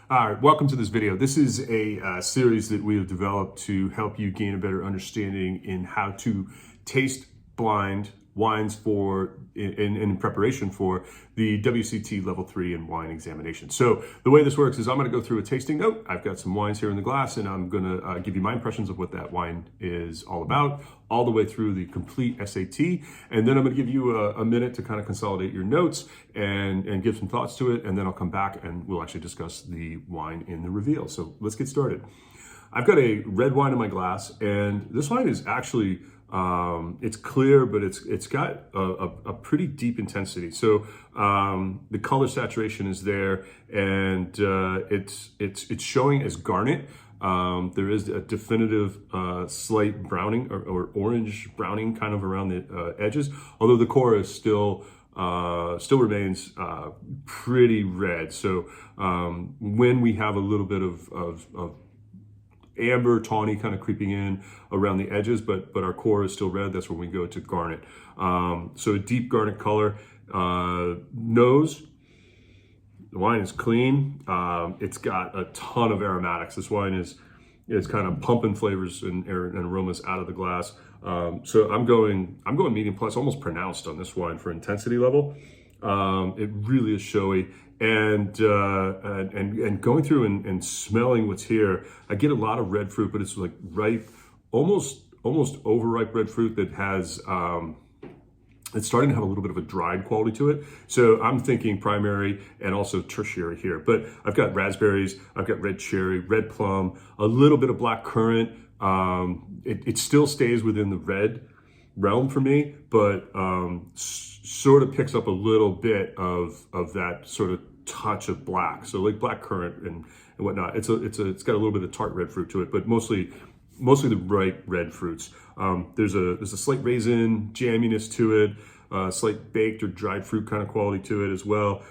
All right, welcome to this video. This is a series that we have developed to help you gain a better understanding in how to taste blind wines in preparation for the WSET Level 3 in wine examination. So the way this works is I'm going to go through a tasting note. I've got some wines here in the glass, and I'm going to give you my impressions of what that wine is all about, all the way through the complete SAT. And then I'm going to give you a minute to kind of consolidate your notes and give some thoughts to it. And then I'll come back and we'll actually discuss the wine in the reveal. So let's get started. I've got a red wine in my glass, and this wine is actually it's clear, but it's got a pretty deep intensity. So the color saturation is there, and it's showing as garnet. There is a definitive slight browning or orange browning kind of around the edges, although the core is still remains pretty red. So when we have a little bit of amber, tawny kind of creeping in around the edges, but our core is still red. That's when we go to garnet. So a deep garnet color. Nose, the wine is clean. It's got a ton of aromatics. This wine is kind of pumping flavors and aromas out of the glass. So I'm going medium plus, almost pronounced on this wine for intensity level. It really is showy. And going through and smelling what's here, I get a lot of red fruit, but it's like ripe, almost overripe red fruit that has, it's starting to have a little bit of a dried quality to it. So I'm thinking primary and also tertiary here. But I've got raspberries, I've got red cherry, red plum, a little bit of black currant. It still stays within the red realm for me, but sort of picks up a little bit of that sort of touch of black. So like black currant and whatnot. It's got a little bit of tart red fruit to it, but mostly the bright red fruits. There's a slight raisin jamminess to it, slight baked or dried fruit kind of quality to it as well.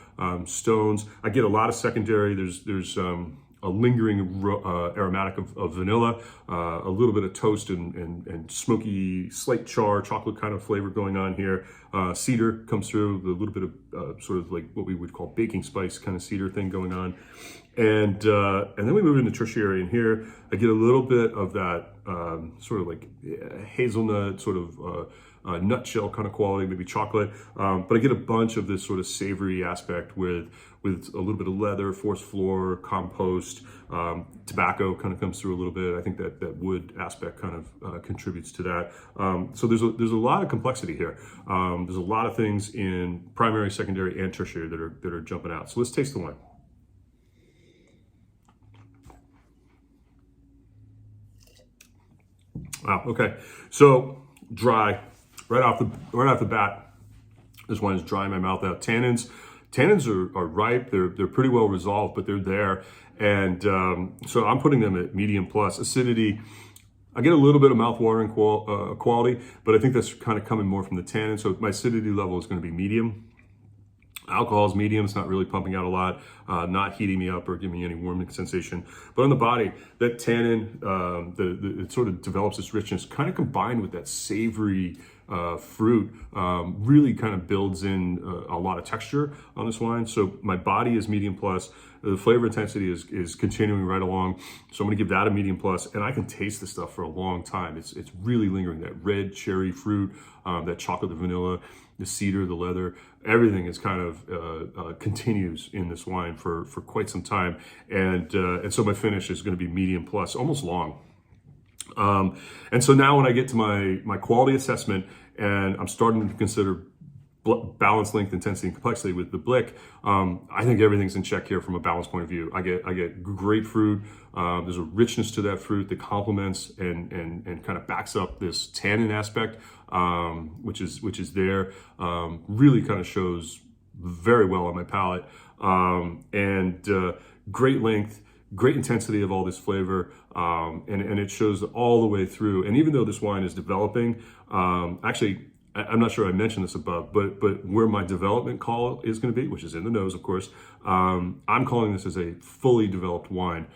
Stones. I get a lot of secondary. There's a lingering aromatic of vanilla, a little bit of toast and smoky, slight char, chocolate kind of flavor going on here. Cedar comes through, a little bit of sort of like what we would call baking spice kind of cedar thing going on. And then we move into tertiary, and here I get a little bit of that sort of like hazelnut, sort of nutshell kind of quality, maybe chocolate. But I get a bunch of this sort of savory aspect with a little bit of leather, forest floor, compost, tobacco kind of comes through a little bit. I think that wood aspect kind of contributes to that. So there's a lot of complexity here. There's a lot of things in primary, secondary, and tertiary that are jumping out. So let's taste the wine. Wow. Okay. So dry, right off the bat. This wine is drying my mouth out. Tannins are ripe. They're pretty well resolved, but they're there. And so I'm putting them at medium plus. Acidity, I get a little bit of mouth-watering quality, but I think that's kind of coming more from the tannin. So my acidity level is going to be medium. Alcohol is medium. It's not really pumping out a lot, not heating me up or giving me any warming sensation. But on the body, that tannin, it sort of develops this richness, kind of combined with that savory fruit, really kind of builds in a lot of texture on this wine. So my body is medium plus. The flavor intensity is continuing right along. So I'm going to give that a medium plus, and I can taste this stuff for a long time. It's really lingering. That red cherry fruit, that chocolate, the vanilla, the cedar, the leather, everything is kind of continues in this wine for quite some time. And so my finish is going to be medium plus, almost long. And so now when I get to my quality assessment, and I'm starting to consider balance, length, intensity, and complexity with the Blick, I think everything's in check here from a balance point of view. I get great fruit. There's a richness to that fruit that complements and kind of backs up this tannin aspect, which is there. Really kind of shows very well on my palate, and great length, great intensity of all this flavor, and it shows all the way through. And even though this wine is developing, actually, I'm not sure I mentioned this above, but where my development call is going to be, which is in the nose, of course, I'm calling this as a fully developed wine,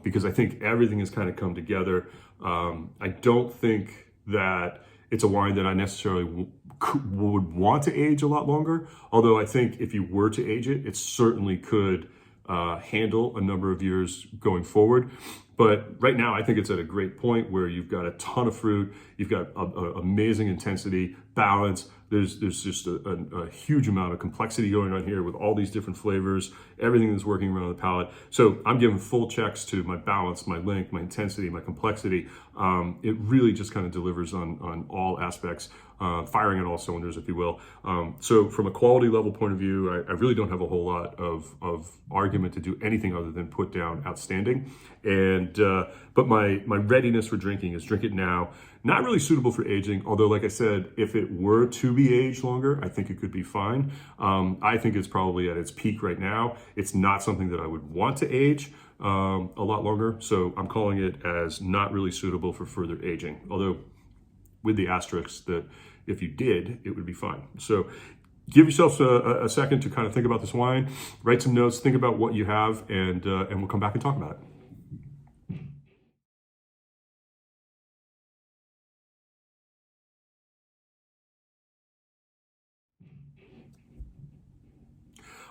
because I think everything has kind of come together. I don't think that it's a wine that I necessarily would want to age a lot longer, although I think if you were to age it, it certainly could handle a number of years going forward. But right now, I think it's at a great point where you've got a ton of fruit, you've got amazing intensity, balance. There's just a huge amount of complexity going on here with all these different flavors, everything that's working around the palate. So I'm giving full checks to my balance, my length, my intensity, my complexity. It really just kind of delivers on all aspects, firing at all cylinders, if you will. So from a quality level point of view, I really don't have a whole lot of argument to do anything other than put down outstanding. And but my readiness for drinking is drink it now. Not really suitable for aging, although like I said, if it were to be aged longer, I think it could be fine. I think it's probably at its peak right now. It's not something that I would want to age a lot longer. So I'm calling it as not really suitable for further aging, although with the asterisk that if you did, it would be fine. So give yourself a second to kind of think about this wine, write some notes, think about what you have, and we'll come back and talk about it.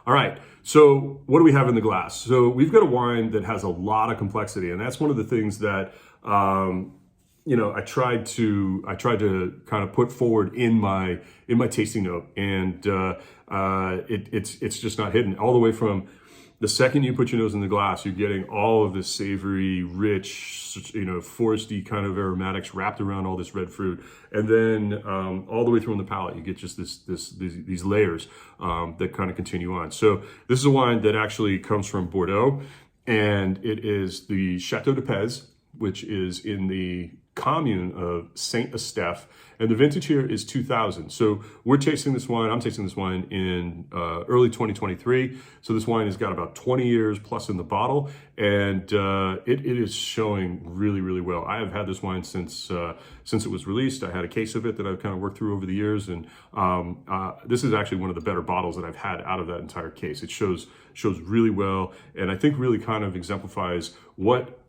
All right, so what do we have in the glass? So we've got a wine that has a lot of complexity, and that's one of the things that I tried to kind of put forward in my tasting note, and it's just not hidden. All the way from the second you put your nose in the glass, you're getting all of this savory, rich, foresty kind of aromatics wrapped around all this red fruit, and then all the way through on the palate, you get just these layers that kind of continue on. So this is a wine that actually comes from Bordeaux, and it is the Chateau de Pez, which is in the commune of Saint Estèphe, and the vintage here is 2000. So we're tasting this wine, I'm tasting this wine in early 2023. So this wine has got about 20 years plus in the bottle, and it is showing really, really well. I have had this wine since it was released. I had a case of it that I've kind of worked through over the years, and this is actually one of the better bottles that I've had out of that entire case. It shows really well, and I think really kind of exemplifies what,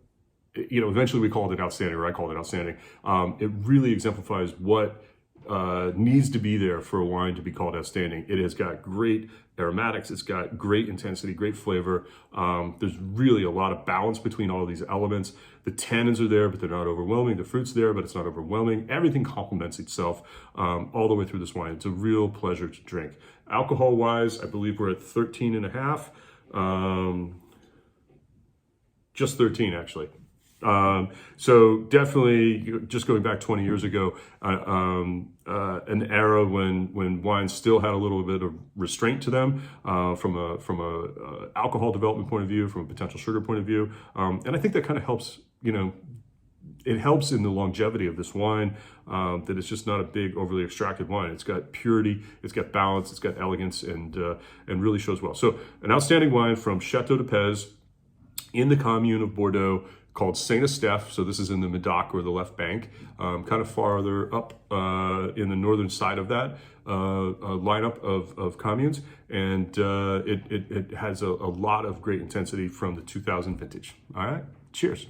eventually we called it outstanding, or I called it outstanding. It really exemplifies what needs to be there for a wine to be called outstanding. It has got great aromatics, it's got great intensity, great flavor. There's really a lot of balance between all of these elements. The tannins are there, but they're not overwhelming. The fruit's there, but it's not overwhelming. Everything complements itself all the way through this wine. It's a real pleasure to drink. Alcohol-wise, I believe we're at 13 and a half. Just 13, actually. So definitely, just going back 20 years ago, an era when wines still had a little bit of restraint to them from a alcohol development point of view, from a potential sugar point of view, and I think that kind of helps. It helps in the longevity of this wine, that it's just not a big, overly extracted wine. It's got purity, it's got balance, it's got elegance, and really shows well. So an outstanding wine from Chateau de Pez in the commune of Bordeaux, called Saint Estèphe. So this is in the Medoc, or the left bank, kind of farther up in the northern side of that lineup of communes. And it has a lot of great intensity from the 2000 vintage. All right, cheers.